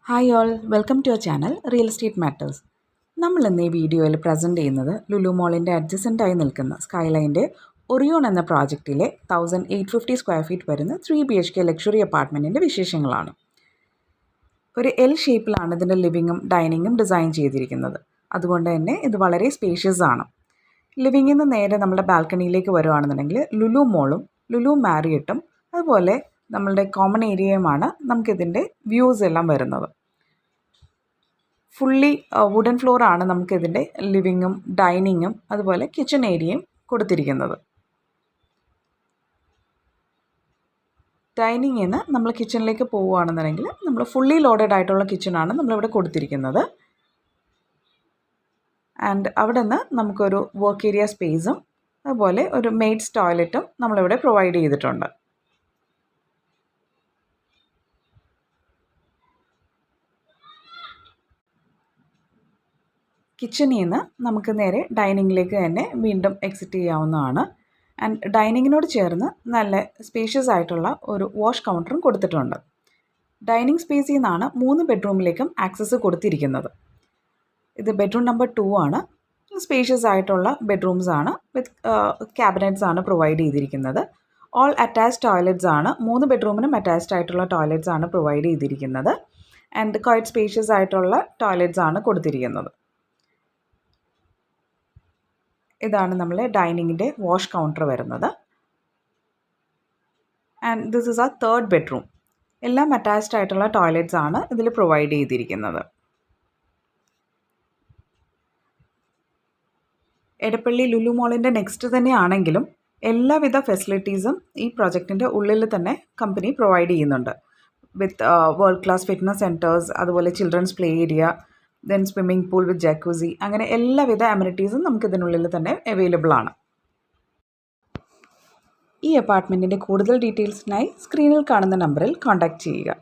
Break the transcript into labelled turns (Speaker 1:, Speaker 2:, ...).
Speaker 1: Hi all, welcome to our channel real estate matters. നമ്മൾ ഇന്ന് ഈ വീഡിയോയിൽ പ്രസൻറ്റ് ചെയ്യുന്നത് ലുലു മോളിൻ്റെ അഡ്ജസൻ്റായി നിൽക്കുന്ന സ്കൈലൈൻ്റെ ഒറിയോൺ എന്ന പ്രോജക്റ്റിലെ 1850 സ്ക്വയർ ഫീറ്റ് വരുന്ന 3 BHK ലക്ഷറി അപ്പാർട്ട്മെൻറ്റിൻ്റെ വിശേഷങ്ങളാണ്. ഒരു എൽ ഷേപ്പിലാണ് ഇതിൻ്റെ ലിവിങ്ങും ഡൈനിങ്ങും ഡിസൈൻ ചെയ്തിരിക്കുന്നത്. അതുകൊണ്ട് തന്നെ ഇത് വളരെ സ്പേഷ്യസ് ആണ്. ലിവിങ്ങിൽ നിന്ന് നേരെ നമ്മുടെ ബാൽക്കണിയിലേക്ക് വരുവാണെന്നുണ്ടെങ്കിൽ ലുലു മോളും ലുലു മാരിയറ്റും അതുപോലെ നമ്മളുടെ കോമൺ ഏരിയയുമാണ് നമുക്കിതിൻ്റെ വ്യൂസ് എല്ലാം വരുന്നത്. ഫുള്ളി വുഡൻ ഫ്ലോറാണ് നമുക്കിതിൻ്റെ ലിവിങ്ങും ഡൈനിങ്ങും അതുപോലെ കിച്ചൺ ഏരിയയും കൊടുത്തിരിക്കുന്നത്. ഡൈനിങ്ങിൽ നിന്ന് നമ്മൾ കിച്ചണിലേക്ക് പോവുകയാണെന്നുണ്ടെങ്കിൽ നമ്മൾ ഫുള്ളി ലോഡഡ് ആയിട്ടുള്ള കിച്ചണാണ് നമ്മളിവിടെ കൊടുത്തിരിക്കുന്നത്. ആൻഡ് അവിടെ നിന്ന് നമുക്കൊരു വർക്ക് ഏരിയ സ്പേസും അതുപോലെ ഒരു മെയ്ഡ്സ് ടോയ്ലറ്റും നമ്മളിവിടെ പ്രൊവൈഡ് ചെയ്തിട്ടുണ്ട്. കിച്ചണിൽ നിന്ന് നമുക്ക് നേരെ ഡൈനിങ്ങിലേക്ക് തന്നെ വീണ്ടും എക്സിറ്റ് ചെയ്യാവുന്നതാണ്. ആൻഡ് ഡൈനിങ്ങിനോട് ചേർന്ന് നല്ല സ്പേഷ്യസ് ആയിട്ടുള്ള ഒരു വാഷ് കൗണ്ടറും കൊടുത്തിട്ടുണ്ട്. ഡൈനിങ് സ്പേസിൽ നിന്നാണ് 3 ബെഡ്റൂമിലേക്കും ആക്സസ് കൊടുത്തിരിക്കുന്നത്. ഇത് ബെഡ്റൂം നമ്പർ 2 ആണ്. സ്പേഷ്യസ് ആയിട്ടുള്ള ബെഡ്റൂംസ് ആണ്. വിത്ത് ക്യാബിനറ്റ്സ് ആണ് പ്രൊവൈഡ് ചെയ്തിരിക്കുന്നത്. ഓൾ അറ്റാച്ച്ഡ് ടോയ്ലറ്റ്സ് ആണ്. 3 ബെഡ്റൂമിനും അറ്റാച്ച്ഡ് ആയിട്ടുള്ള ടോയ്ലറ്റ്സ് ആണ് പ്രൊവൈഡ് ചെയ്തിരിക്കുന്നത്. ആൻഡ് ക്വൈറ്റ് സ്പേഷ്യസ് ആയിട്ടുള്ള ടോയ്ലറ്റ്സ് ആണ് കൊടുത്തിരിക്കുന്നത്. ഇതാണ് നമ്മളെ ഡൈനിങ്ങിൻ്റെ വാഷ് കൗണ്ടർ വരുന്നത്. ആൻഡ് ദിസ് ഇസ് ആ 3rd ബെഡ്റൂം. എല്ലാം അറ്റാച്ച്ഡ് ആയിട്ടുള്ള ടോയ്ലറ്റ്സ് ആണ് ഇതിൽ പ്രൊവൈഡ് ചെയ്തിരിക്കുന്നത്. എടപ്പള്ളി ലുലു മോളിൻ്റെ നെക്സ്റ്റ് തന്നെ ആണെങ്കിലും എല്ലാവിധ ഫെസിലിറ്റീസും ഈ പ്രോജക്റ്റിൻ്റെ ഉള്ളിൽ തന്നെ കമ്പനി പ്രൊവൈഡ് ചെയ്യുന്നുണ്ട്. With world class fitness centres, അതുപോലെ children's play area, then swimming pool with jacuzzi, അങ്ങനെ എല്ലാവിധ അമ്യൂണിറ്റീസും നമുക്കിതിനുള്ളിൽ തന്നെ അവൈലബിൾ ആണ്. ഈ അപ്പാർട്ട്മെൻറ്റിൻ്റെ കൂടുതൽ ഡീറ്റെയിൽസിനായി സ്ക്രീനിൽ കാണുന്ന നമ്പറിൽ കോൺടാക്റ്റ് ചെയ്യുക.